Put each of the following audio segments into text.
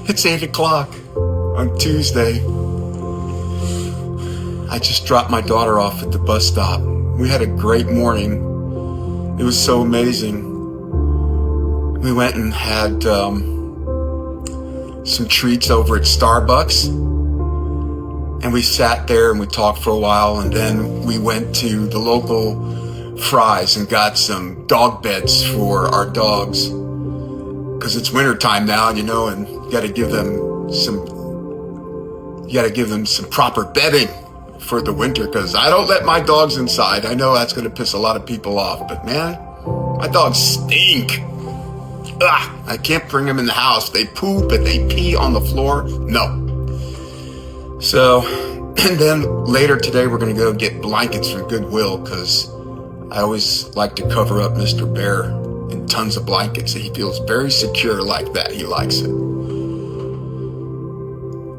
It's 8 o'clock on Tuesday. I just dropped my daughter off at the bus stop. We had a great morning. It was so amazing. We went and had some treats over at Starbucks. And we sat there and we talked for a while. And then we went to the local Fry's and got some dog beds for our dogs. Because it's winter time now, and you got to give them some proper bedding for the winter, because I don't let my dogs inside. I know that's going to piss a lot of people off, but man, my dogs stink. Ugh, I can't bring them in the house. They poop and they pee on the floor. No. So, and then later today, we're going to go get blankets from Goodwill, because I always like to cover up Mr. Bear in tons of blankets. He feels very secure like that. He likes it.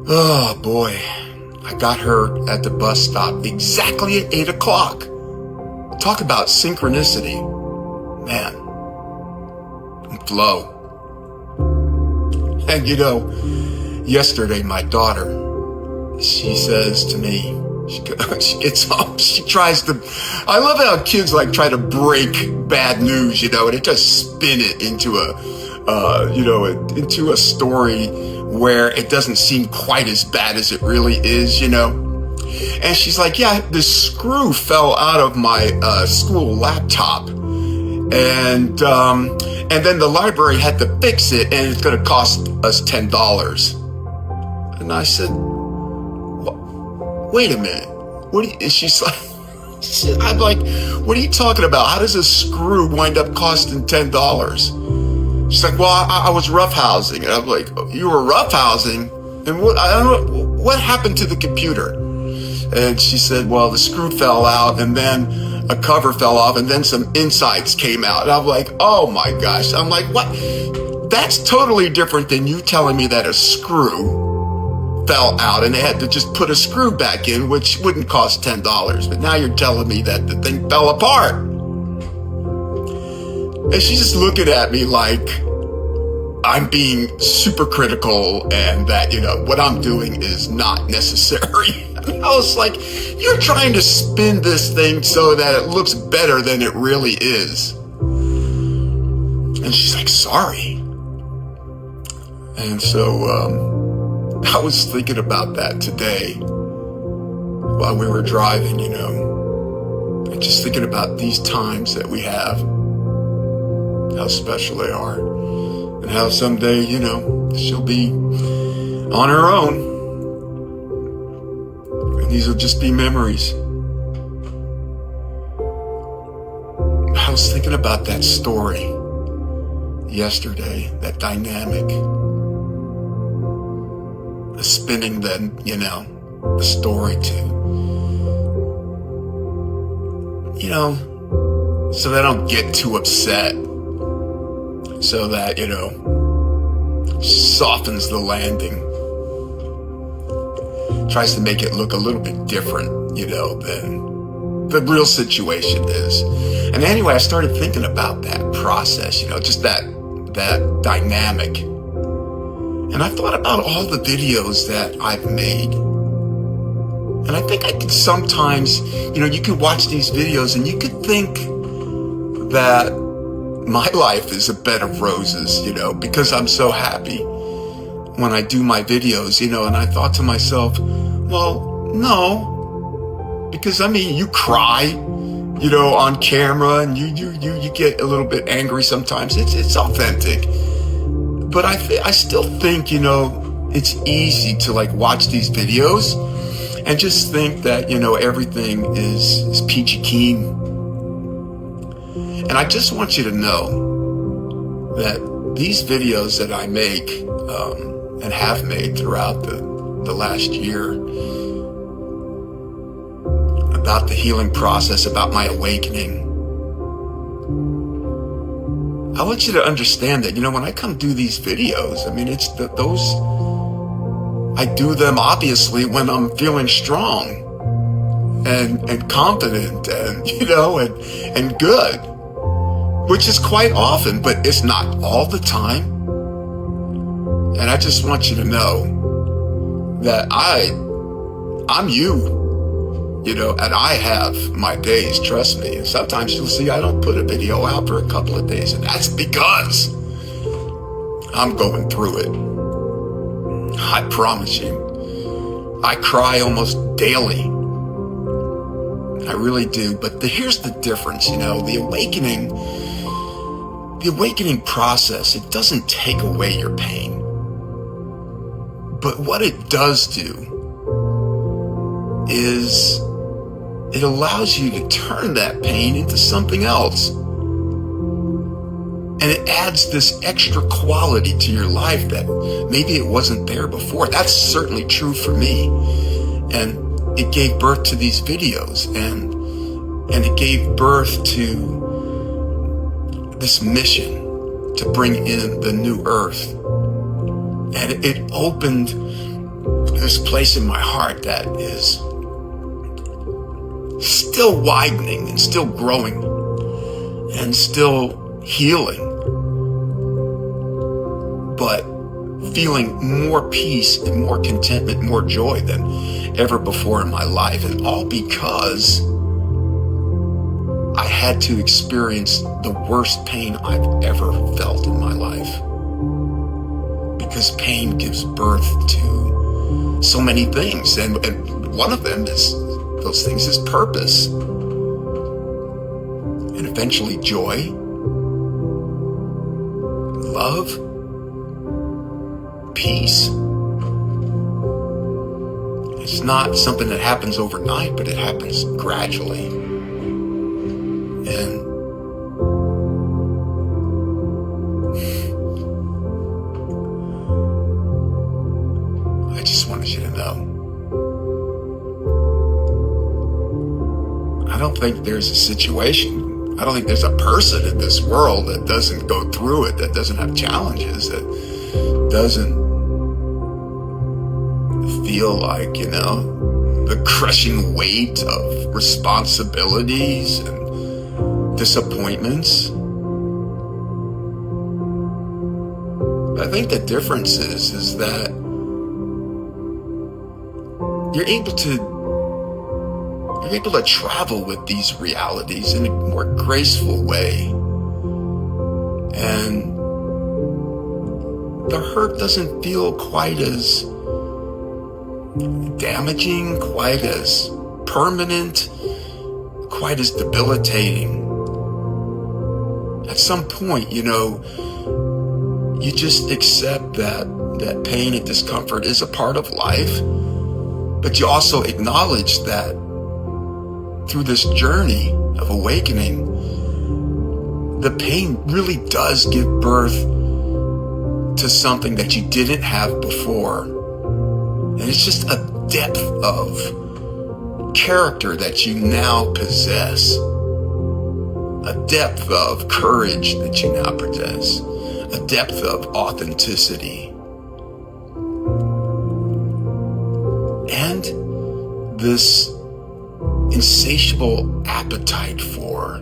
Oh boy. I got her at the bus stop exactly at 8 o'clock. Talk about synchronicity. Man. Flow. And yesterday my daughter, she says to me, she gets up, she tries to, I love how kids try to break bad news, and they just spin it into into a story where it doesn't seem quite as bad as it really is, And she's like, yeah, the screw fell out of my school laptop. And then the library had to fix it, and it's going to cost us $10. And I said, wait a minute. And she's like, I'm like, what are you talking about? How does a screw wind up costing $10? She's like, well, I was roughhousing. And I'm like, oh, you were roughhousing? And what happened to the computer? And she said, well, the screw fell out, and then a cover fell off, and then some insides came out. And I'm like, oh my gosh. I'm like, what? That's totally different than you telling me that a screw fell out and they had to just put a screw back in, which wouldn't cost $10. But now you're telling me that the thing fell apart. And she's just looking at me like I'm being super critical and that, what I'm doing is not necessary. And I was like, you're trying to spin this thing so that it looks better than it really is. And she's like, sorry. And so I was thinking about that today while we were driving, and just thinking about these times that we have, how special they are, and how someday, she'll be on her own, and these will just be memories. I was thinking about that story yesterday, that dynamic, the spinning the story to, so that I don't get too upset, so that, softens the landing, tries to make it look a little bit different, than the real situation is. And anyway, I started thinking about that process, just that dynamic. And I thought about all the videos that I've made. And I think I could sometimes, you could watch these videos and you could think that my life is a bed of roses, because I'm so happy when I do my videos, and I thought to myself, well, no, because you cry, on camera, and you get a little bit angry sometimes. It's authentic. But I still think, it's easy to watch these videos and just think that, everything is peachy keen. And I just want you to know that these videos that I make, and have made throughout the last year, about the healing process, about my awakening, I want you to understand that, when I come do these videos, it's I do them obviously when I'm feeling strong and confident and, and good, which is quite often, but it's not all the time. And I just want you to know that I'm you, and I have my days, trust me. And sometimes you'll see I don't put a video out for a couple of days, and that's because I'm going through it. I promise you. I cry almost daily. I really do. But here's the difference, the awakening process, it doesn't take away your pain. But what it does do is it allows you to turn that pain into something else. And it adds this extra quality to your life that maybe it wasn't there before. That's certainly true for me. And it gave birth to these videos, and it gave birth to this mission to bring in the new earth. And it opened this place in my heart that is still widening and still growing and still healing, but feeling more peace and more contentment, more joy than ever before in my life. And all because I had to experience the worst pain I've ever felt in my life. Because pain gives birth to so many things, and one of those things is purpose, and eventually joy, love, peace. It's not something that happens overnight, but it happens gradually. And I just wanted you to know, I don't think there's a situation, I don't think there's a person in this world that doesn't go through it, that doesn't have challenges, that doesn't feel like, the crushing weight of responsibilities and disappointments. I think the difference is that you're able to travel with these realities in a more graceful way, and the hurt doesn't feel quite as damaging, quite as permanent, quite as debilitating. At some point, you just accept that pain and discomfort is a part of life, but you also acknowledge that through this journey of awakening, the pain really does give birth to something that you didn't have before. And it's just a depth of character that you now possess, a depth of courage that you now possess, a depth of authenticity, and this insatiable appetite for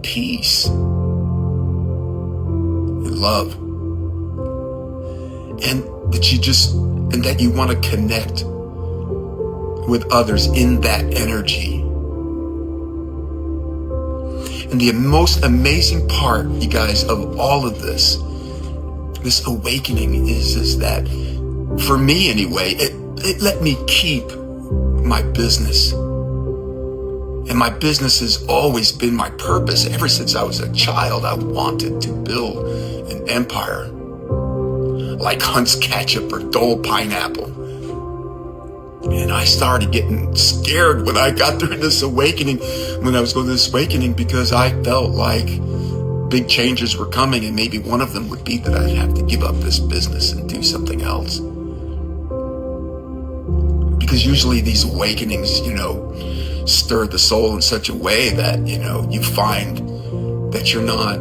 peace and love, and that you want to connect with others in that energy. And the most amazing part, you guys, of all of this awakening is that, for me anyway, it let me keep my business. And my business has always been my purpose. Ever since I was a child, I wanted to build an empire like Hunt's Ketchup or Dole Pineapple. And I started getting scared when I got through this awakening, when I was going through this awakening, because I felt like big changes were coming, and maybe one of them would be that I'd have to give up this business and do something else. Because usually these awakenings, stir the soul in such a way that, you find that you're not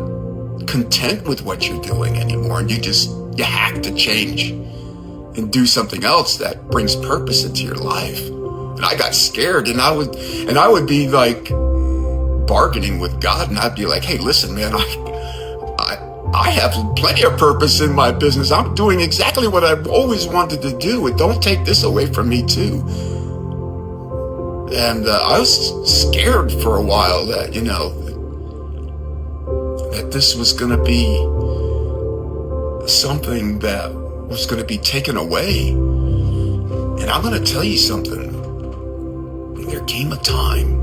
content with what you're doing anymore, and you have to change and do something else that brings purpose into your life. And I got scared, and I would be like bargaining with God, and I'd be like, hey, listen, man, I have plenty of purpose in my business. I'm doing exactly what I've always wanted to do, and don't take this away from me too. And I was scared for a while that, that this was going to be something that was going to be taken away. And I'm going to tell you something. There came a time,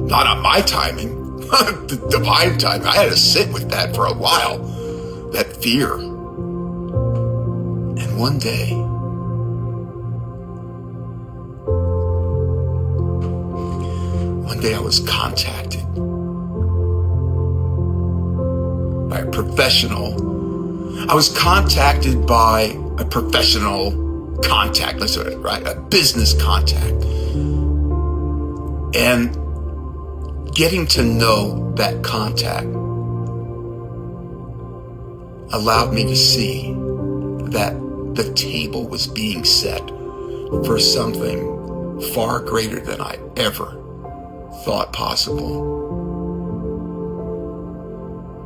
not on my timing, the divine timing. I had to sit with that for a while, that fear. And one day, I was contacted by a professional. I was contacted by a professional contact, let's say, right? A business contact. And getting to know that contact allowed me to see that the table was being set for something far greater than I ever thought possible.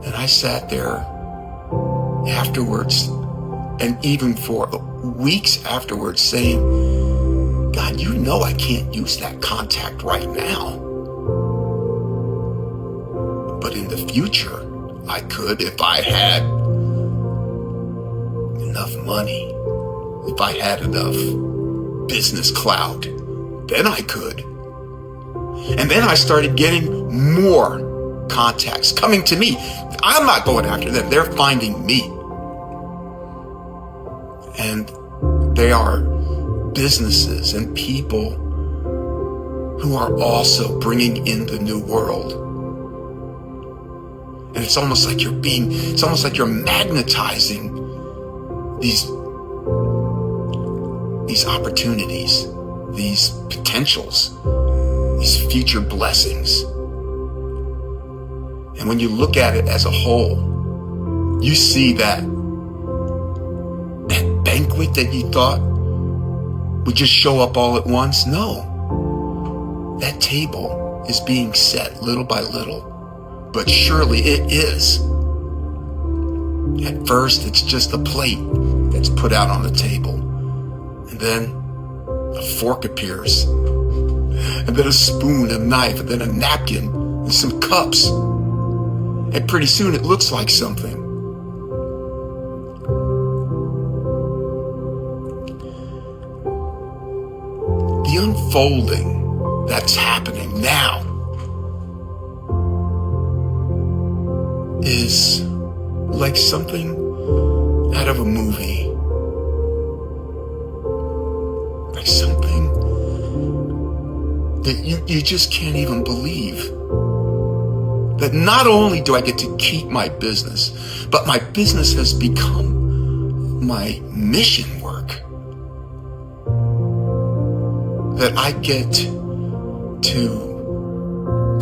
And I sat there afterwards, and even for weeks afterwards, saying, God, I can't use that contact right now. But in the future, I could if I had enough money, if I had enough business clout, then I could. And then I started getting more contacts coming to me. I'm not going after them. They're finding me. And they are businesses and people who are also bringing in the new world. And it's almost like you're magnetizing these opportunities, these potentials, these future blessings. And when you look at it as a whole, you see that banquet that you thought would just show up all at once. No. That table is being set little by little, but surely it is. At first, it's just a plate that's put out on the table. And then a fork appears. And then a spoon, a knife, and then a napkin, and some cups. And pretty soon it looks like something. The unfolding that's happening now is like something out of a movie. Like something that you just can't even believe. That not only do I get to keep my business, but my business has become my mission work. That I get to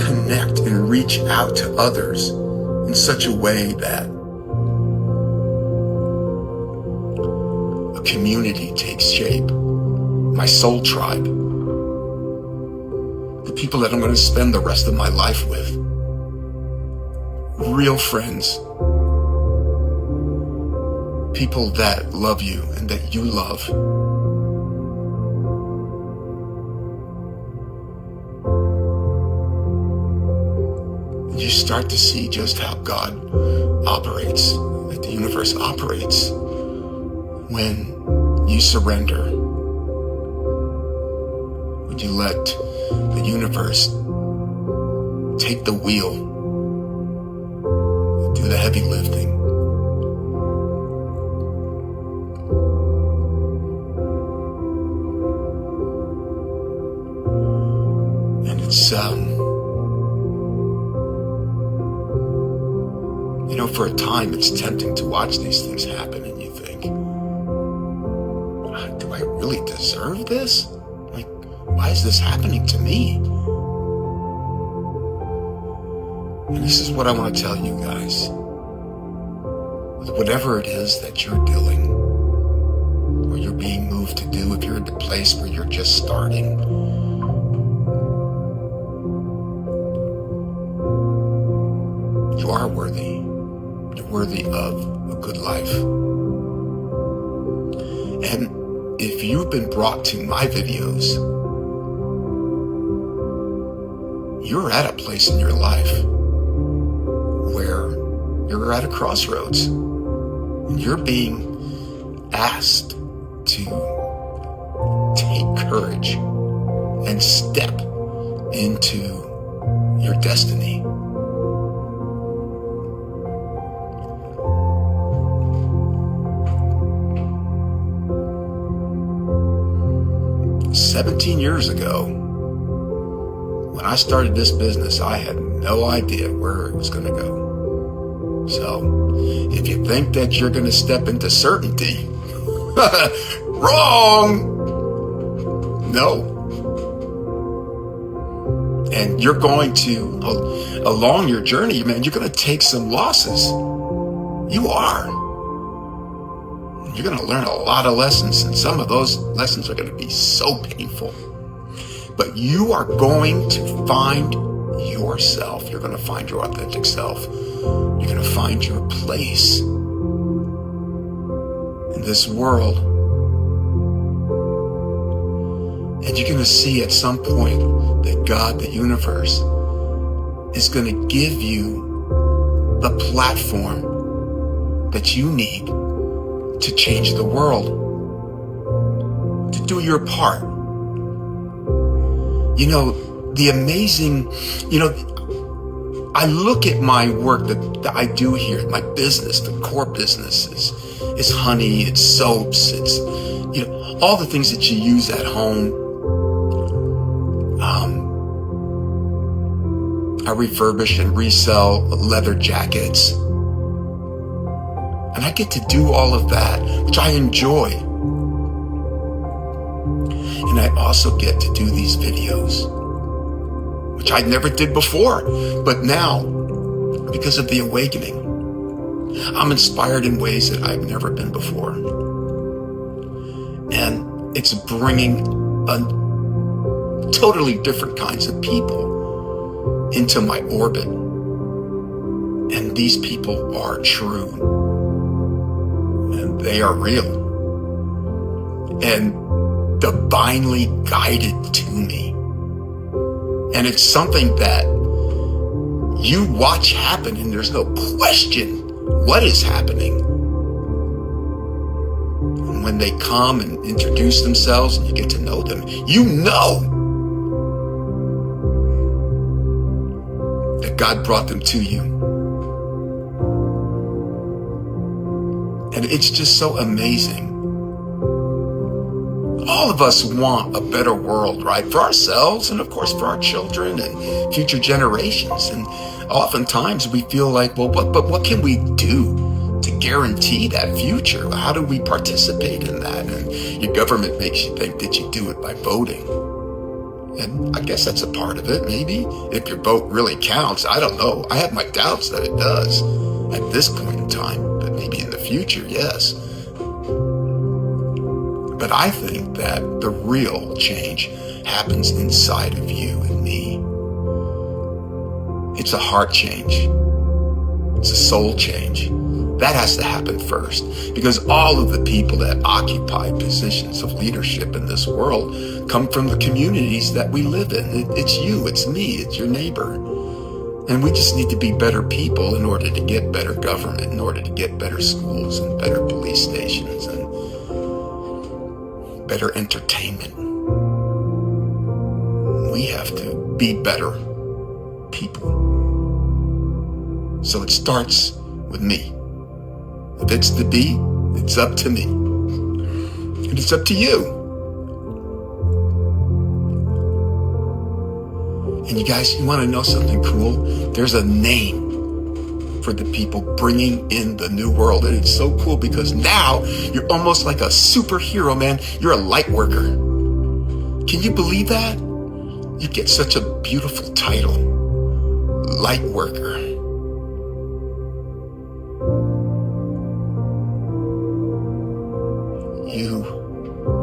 connect and reach out to others in such a way that a community takes shape. My soul tribe. The people that I'm going to spend the rest of my life with. Real friends. People that love you and that you love. You start to see just how God operates, that the universe operates when you surrender, when you let the universe take the wheel, do the heavy lifting. And it's for a time, it's tempting to watch these things happen, and you think, do I really deserve this? Like, why is this happening to me? And this is what I want to tell you guys. Whatever it is that you're doing, or you're being moved to do, if you're in the place where you're just starting, You are worthy. You're worthy of a good life. And if you've been brought to my videos, you're at a place in your life where you're at a crossroads and you're being asked to take courage and step into your destiny. "17 years ago, when I started this business, I had no idea where it was going to go. So, if you think that you're going to step into certainty, wrong! No. And you're going to, along your journey, man, you're going to take some losses. You are. You're going to learn a lot of lessons, and some of those lessons are going to be so painful. But you are going to find yourself. You're going to find your authentic self. You're going to find your place in this world. And you're going to see at some point that God, the universe, is going to give you the platform that you need to change the world, to do your part. You know, the amazing, I look at my work that I do here, my business, the core business is honey, it's soaps, it's, all the things that you use at home. I refurbish and resell leather jackets. And I get to do all of that, which I enjoy. And I also get to do these videos, which I never did before. But now, because of the awakening, I'm inspired in ways that I've never been before. And it's bringing totally different kinds of people into my orbit. And these people are true. And they are real. And divinely guided to me. And it's something that you watch happen and there's no question what is happening. And when they come and introduce themselves and you get to know them, you know that God brought them to you. And it's just so amazing. All of us want a better world, right? For ourselves and of course for our children and future generations. And oftentimes we feel like, well, what can we do to guarantee that future? How do we participate in that? And your government makes you think that you do it by voting. And I guess that's a part of it, maybe. If your vote really counts, I don't know. I have my doubts that it does at this point in time, but maybe in the future, yes. But I think that the real change happens inside of you and me. It's a heart change. It's a soul change. That has to happen first, because all of the people that occupy positions of leadership in this world come from the communities that we live in. It's you, it's me, it's your neighbor. And we just need to be better people in order to get better government, in order to get better schools and better police stations and better entertainment. We have to be better people. So it starts with me. If it's to be, it's up to me. And it's up to you. And you guys, you want to know something cool? There's a name for the people bringing in the new world. And it's so cool because now you're almost like a superhero, man. You're a light worker. Can you believe that? You get such a beautiful title. Light worker. You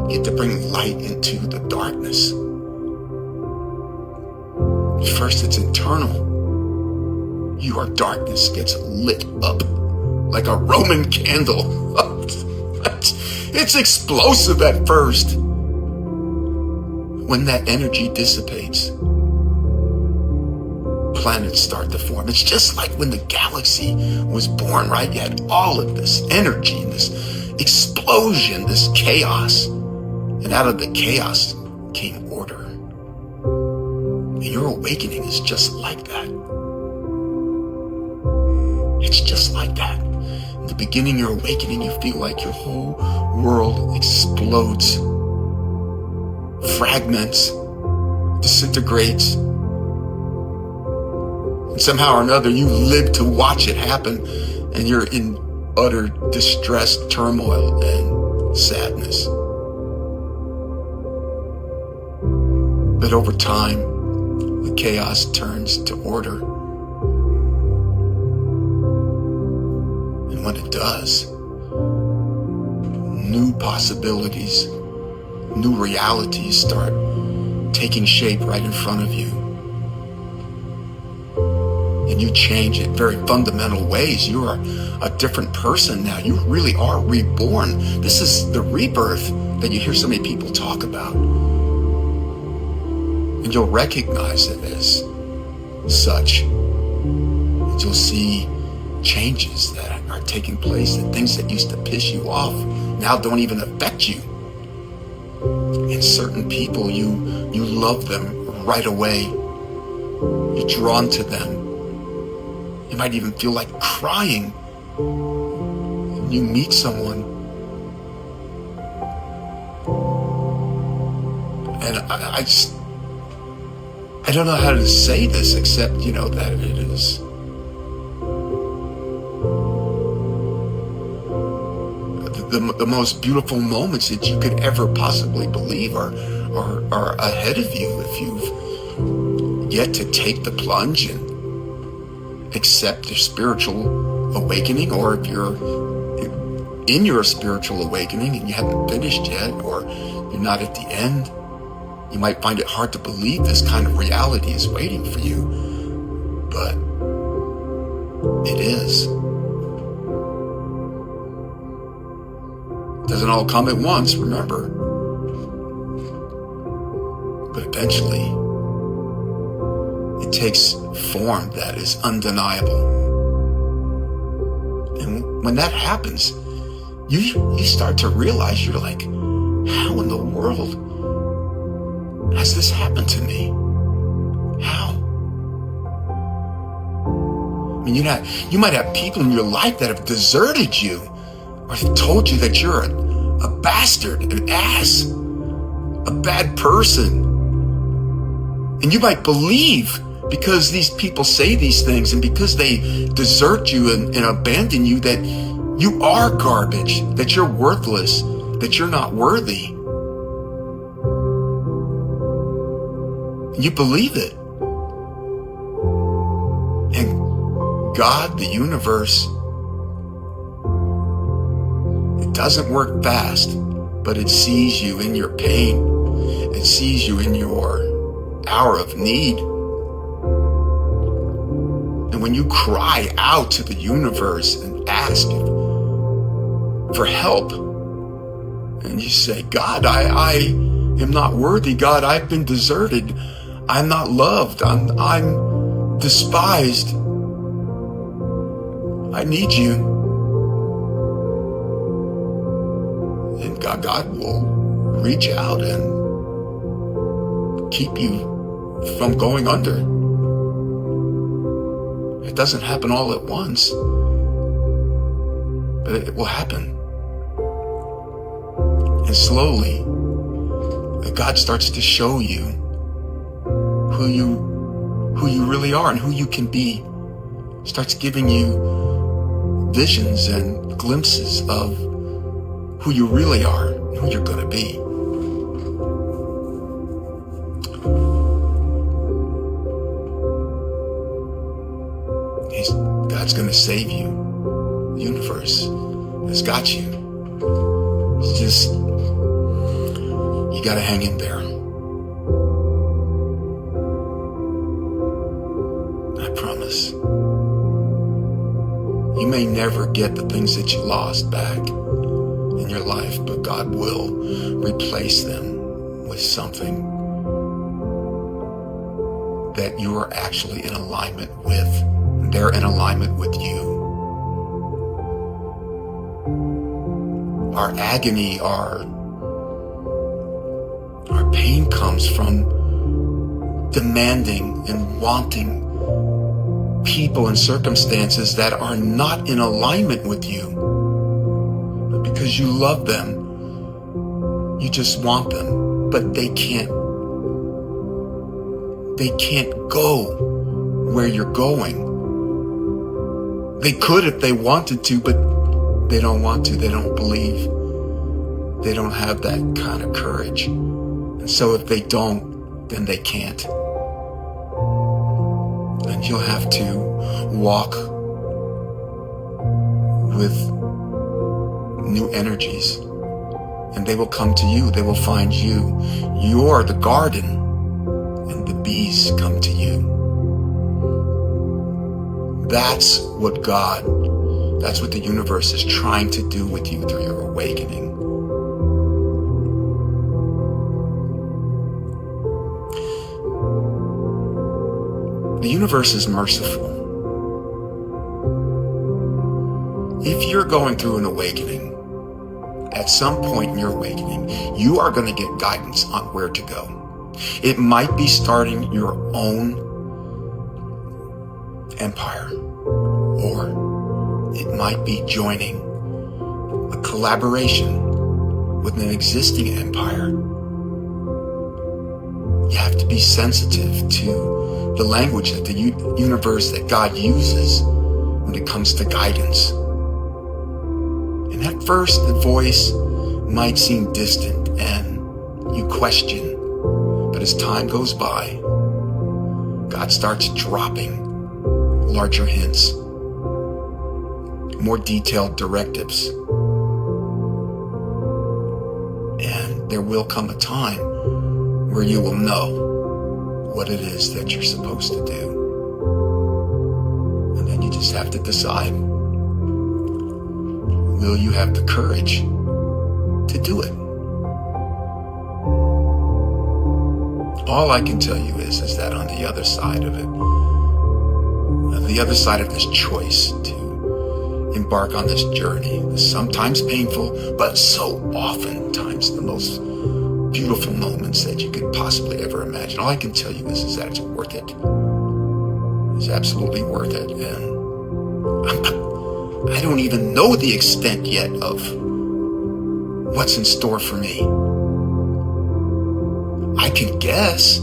get to bring light into the darkness. First, it's internal. your darkness gets lit up like a Roman candle. It's explosive at first. When that energy dissipates, planets start to form. It's just like when the galaxy was born, right? You had all of this energy and this explosion, this chaos. And out of the chaos came order. And your awakening is just like that. It's just like that. In the beginning, your awakening, you feel like your whole world explodes, fragments, disintegrates. And somehow or another, you live to watch it happen, and you're in utter distress, turmoil, and sadness. But over time, the chaos turns to order. And when it does, new possibilities, new realities start taking shape right in front of you. And you change in very fundamental ways. You are a different person now. You really are reborn. This is the rebirth that you hear so many people talk about. And you'll recognize it as such. And you'll see changes that are taking place, that things that used to piss you off now don't even affect you. And certain people, you love them right away. You're drawn to them. You might even feel like crying. And you meet someone. And I don't know how to say this except, that it is the most beautiful moments that you could ever possibly believe are ahead of you if you've yet to take the plunge and accept your spiritual awakening, or if you're in your spiritual awakening and you haven't finished yet, or you're not at the end. You might find it hard to believe this kind of reality is waiting for you, but it is. It doesn't all come at once, remember. But eventually, it takes form that is undeniable. And when that happens, you start to realize, you're like, how in the world has this happened to me? How? I mean, you might have people in your life that have deserted you, or have told you that you're a bastard, an ass, a bad person. And you might believe, because these people say these things and because they desert you and abandon you, that you are garbage, that you're worthless, that you're not worthy. You believe it. And God, the universe, it doesn't work fast, but it sees you in your pain. It sees you in your hour of need. And when you cry out to the universe and ask for help, and you say, God, I am not worthy. God, I've been deserted. I'm not loved. I'm despised. I need you. And God will reach out and keep you from going under. It doesn't happen all at once, but it will happen. And slowly, God starts to show you who you really are and who you can be. Starts giving you visions and glimpses of who you really are and who you're going to be. God's going to save you. The universe has got you. It's just, you got to hang in there. I promise. You may never get the things that you lost back in your life, but God will replace them with something that you are actually in alignment with. They're in alignment with you. Our agony, our pain comes from demanding and wanting people and circumstances that are not in alignment with you. But because you love them, you just want them, but they can't go where you're going. They could if they wanted to, but they don't want to. They don't believe. They don't have that kind of courage. And so if they don't, then they can't. And you'll have to walk with new energies. And they will come to you. They will find you. You're the garden, and the bees come to you. That's what the universe is trying to do with you through your awakening. The universe is merciful. If you're going through an awakening, at some point in your awakening, you are going to get guidance on where to go. It might be starting your own empire, or it might be joining a collaboration with an existing empire. You have to be sensitive to the language that the universe, that God uses when it comes to guidance. And at first, the voice might seem distant and you question. But as time goes by, God starts dropping larger hints, more detailed directives. And there will come a time where you will know what it is that you're supposed to do. And then you just have to decide, will you have the courage to do it? All I can tell you is that on the other side of it, on the other side of this choice to embark on this journey, sometimes painful, but so oftentimes the most beautiful moments that you could possibly ever imagine. All I can tell you is that it's worth it. It's absolutely worth it. And I don't even know the extent yet of what's in store for me. I can guess,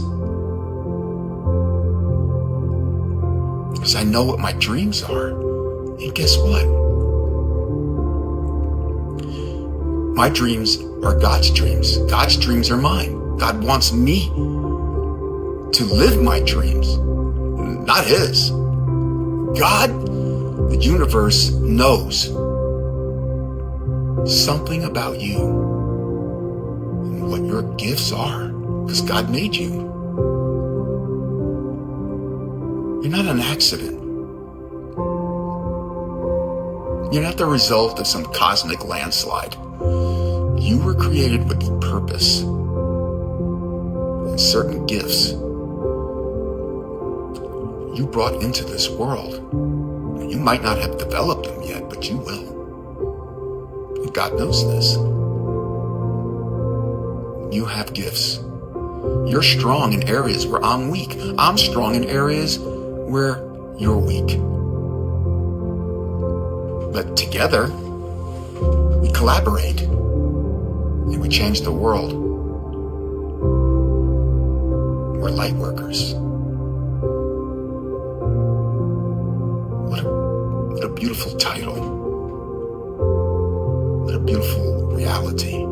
because I know what my dreams are. And guess what? My dreams are God's dreams. God's dreams are mine. God wants me to live my dreams, not his. God, the universe, knows something about you and what your gifts are, because God made you. You're not an accident. You're not the result of some cosmic landslide. You were created with purpose and certain gifts you brought into this world. You might not have developed them yet, but you will. And God knows this. You have gifts. You're strong in areas where I'm weak. I'm strong in areas where you're weak. But together, we collaborate and we change the world. We're Lightworkers. What a beautiful title. What a beautiful reality.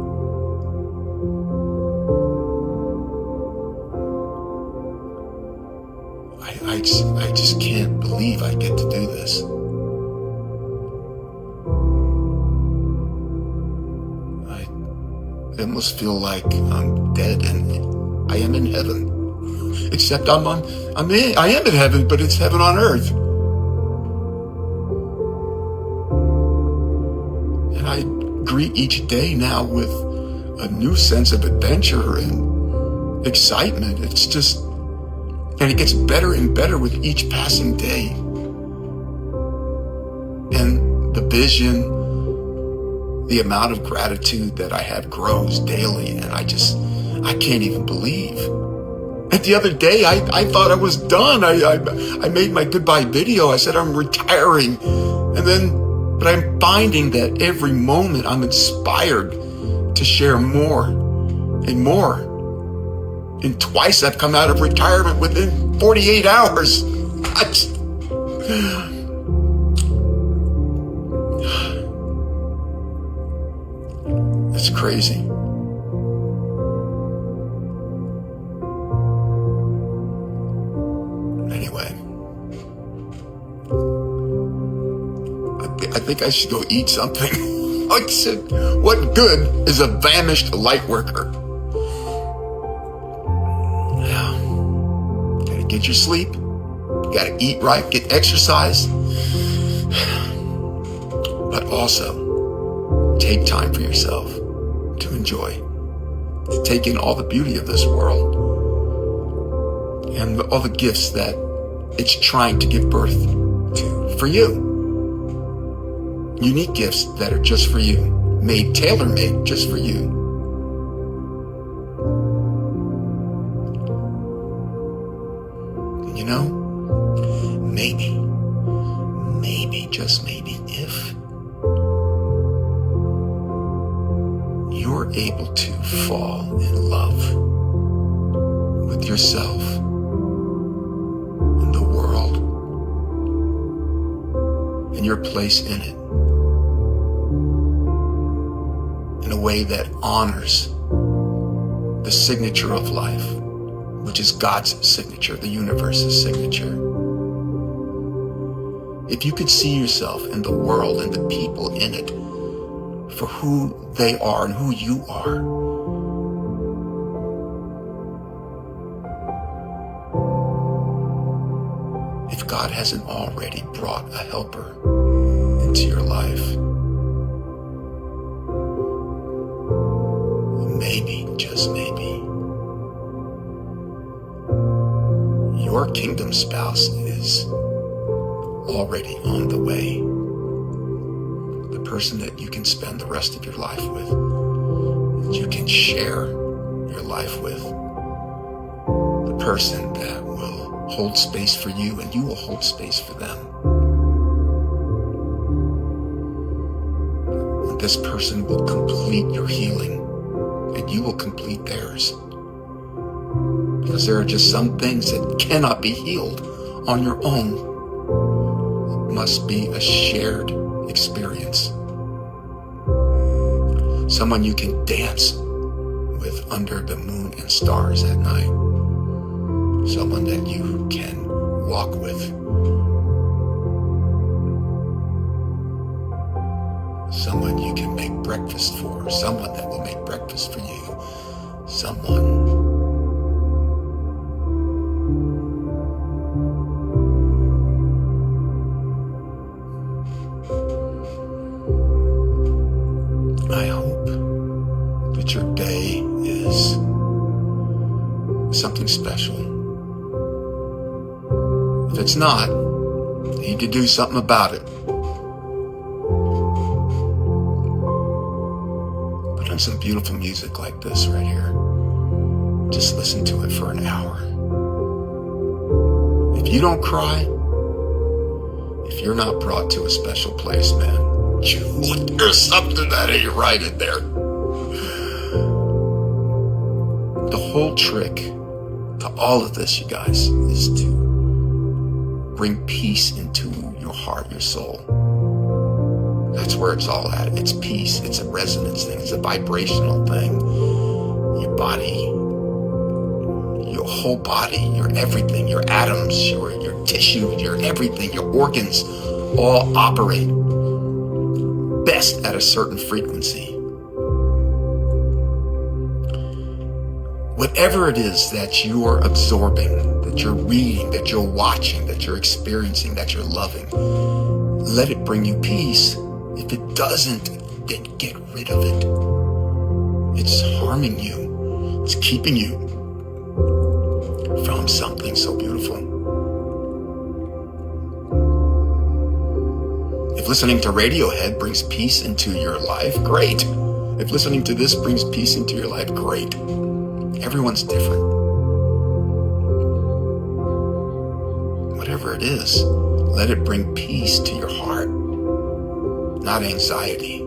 I just can't believe I get to do this. I almost feel like I'm dead and I am in heaven. Except I am in heaven, but it's heaven on earth. I greet each day now with a new sense of adventure and excitement. It's just, and it gets better and better with each passing day. And the vision, the amount of gratitude that I have grows daily, and I can't even believe. And the other day, I thought I was done. I made my goodbye video. I said I'm retiring. But I'm finding that every moment I'm inspired to share more and more. And twice I've come out of retirement within 48 hours. It's crazy. Anyway, I think I should go eat something. I said, what good is a famished Lightworker? Yeah. Gotta get your sleep. Gotta eat right, get exercise. But also, take time for yourself to enjoy, to take in all the beauty of this world and all the gifts that it's trying to give birth to for you. Unique gifts that are just for you, made, tailor-made just for you. And you know, maybe, just maybe, if you're able to fall in love with yourself and the world and your place in it in a way that honors the signature of life, which is God's signature, the universe's signature. If you could see yourself and the world and the people in it for who they are and who you are, if God hasn't already brought a helper into your life, maybe, just maybe, your kingdom spouse is already on the way. The person that you can spend the rest of your life with, that you can share your life with. The person that will hold space for you and you will hold space for them. And this person will complete your healing and you will complete theirs. Because there are just some things that cannot be healed on your own. It must be a shared experience. Someone you can dance with under the moon and stars at night. Someone that you can walk with. Someone you can make breakfast for. Someone that will make breakfast for you. Someone I hope that your day is something special. If it's not, you need to do something about it. Put on some beautiful music like this right here. Just listen to it for an hour. If you don't cry, if you're not brought to a special place, man, there's something that ain't right in there. The whole trick to all of this, you guys, is to bring peace into your heart, your soul. That's where it's all at. It's peace. It's a resonance thing. It's a vibrational thing. Your body, your whole body, your everything, your atoms, your tissue, your everything, your organs all operate best at a certain frequency. Whatever it is that you're absorbing, that you're reading, that you're watching, that you're experiencing, that you're loving, let it bring you peace. If it doesn't, then get rid of it. It's harming you. It's keeping you from something so beautiful. If listening to Radiohead brings peace into your life, great. If listening to this brings peace into your life, great. Everyone's different. Whatever it is, let it bring peace to your heart, not anxiety.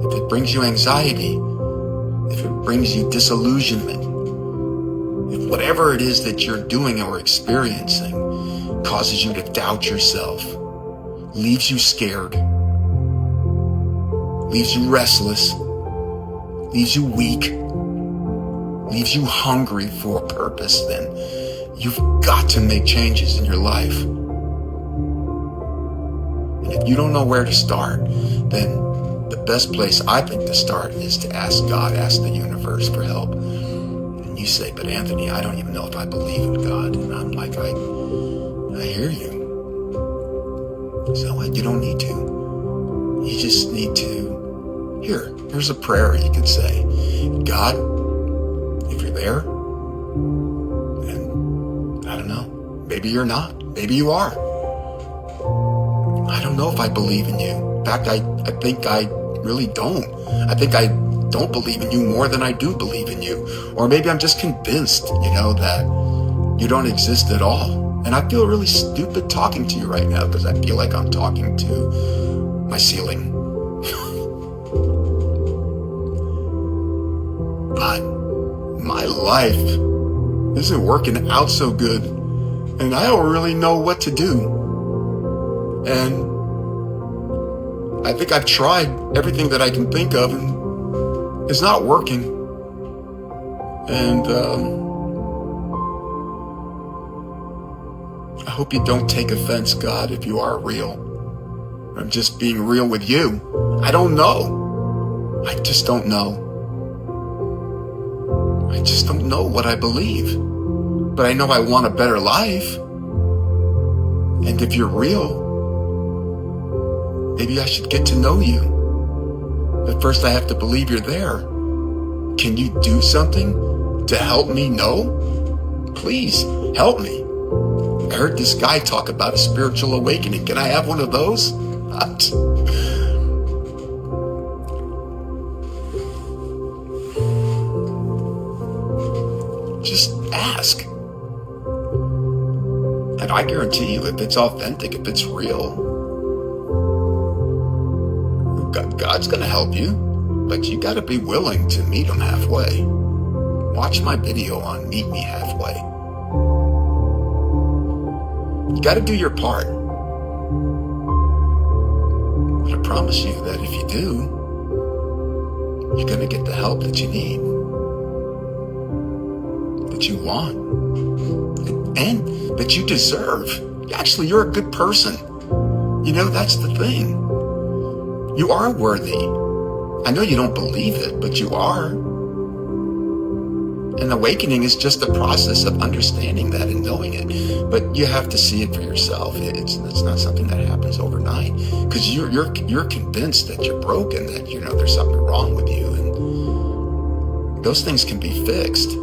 If it brings you anxiety, if it brings you disillusionment, if whatever it is that you're doing or experiencing causes you to doubt yourself, leaves you scared, leaves you restless, leaves you weak, leaves you hungry for a purpose, then you've got to make changes in your life. And if you don't know where to start, then the best place I think to start is to ask God, ask the universe for help. And you say, but Anthony, I don't even know if I believe in God. And I'm like, I hear you. So what? You don't need to. You just need to. Here's a prayer you could say. God, if you're there, and I don't know, maybe you're not, maybe you are. I don't know if I believe in you. In fact, I think I really don't. I think I don't believe in you more than I do believe in you. Or maybe I'm just convinced, that you don't exist at all. And I feel really stupid talking to you right now because I feel like I'm talking to my ceiling. But my life isn't working out so good, and I don't really know what to do. And I think I've tried everything that I can think of, and it's not working. And I hope you don't take offense, God, if you are real. I'm just being real with you. I don't know. I just don't know. I just don't know what I believe. But I know I want a better life. And if you're real, maybe I should get to know you. But first I have to believe you're there. Can you do something to help me know? Please, help me. I heard this guy talk about a spiritual awakening. Can I have one of those? Just ask. And I guarantee you, if it's authentic, if it's real, God's going to help you. But you got to be willing to meet him halfway. Watch my video on Meet Me Halfway. You got to do your part. But I promise you that if you do, you're going to get the help that you need, that you want, and that you deserve. Actually, you're a good person. That's the thing. You are worthy. I know you don't believe it, but you are. And awakening is just the process of understanding that and knowing it. But you have to see it for yourself. It's not something that happens overnight, because you're convinced that you're broken, that there's something wrong with you, and those things can be fixed.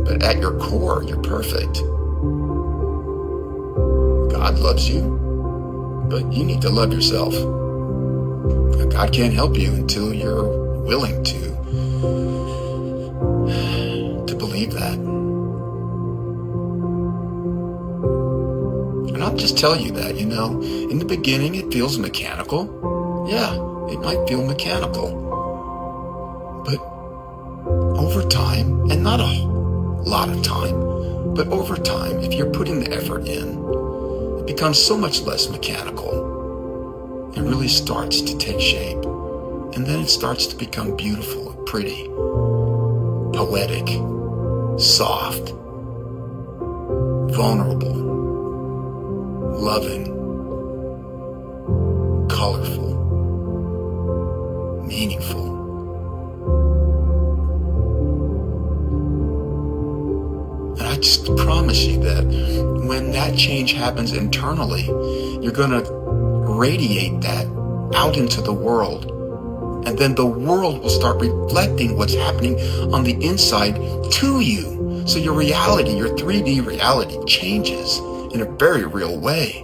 But at your core, you're perfect. God loves you, but you need to love yourself. God can't help you until you're willing to believe that. And I'll just tell you that, in the beginning it feels mechanical. Yeah, it might feel mechanical. But over time, and not a lot of time, but over time, if you're putting the effort in, it becomes so much less mechanical. It really starts to take shape. And then it starts to become beautiful, pretty, poetic, soft, vulnerable, loving, colorful, meaningful. And I promise you that when that change happens internally, you're going to radiate that out into the world. And then the world will start reflecting what's happening on the inside to you. So your reality, your 3D reality changes in a very real way,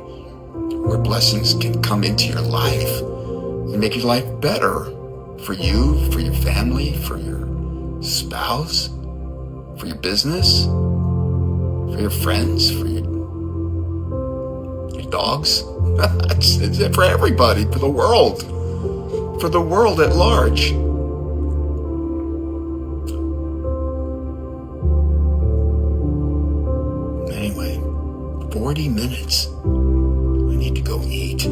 where blessings can come into your life and make your life better for you, for your family, for your spouse, for your business, for your friends, for your dogs. It's for everybody, for the world at large. Anyway, 40 minutes. I need to go eat.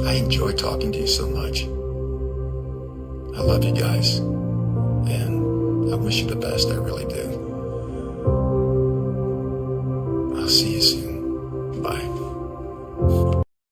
I enjoy talking to you so much. I love you guys, and I wish you the best. I really do.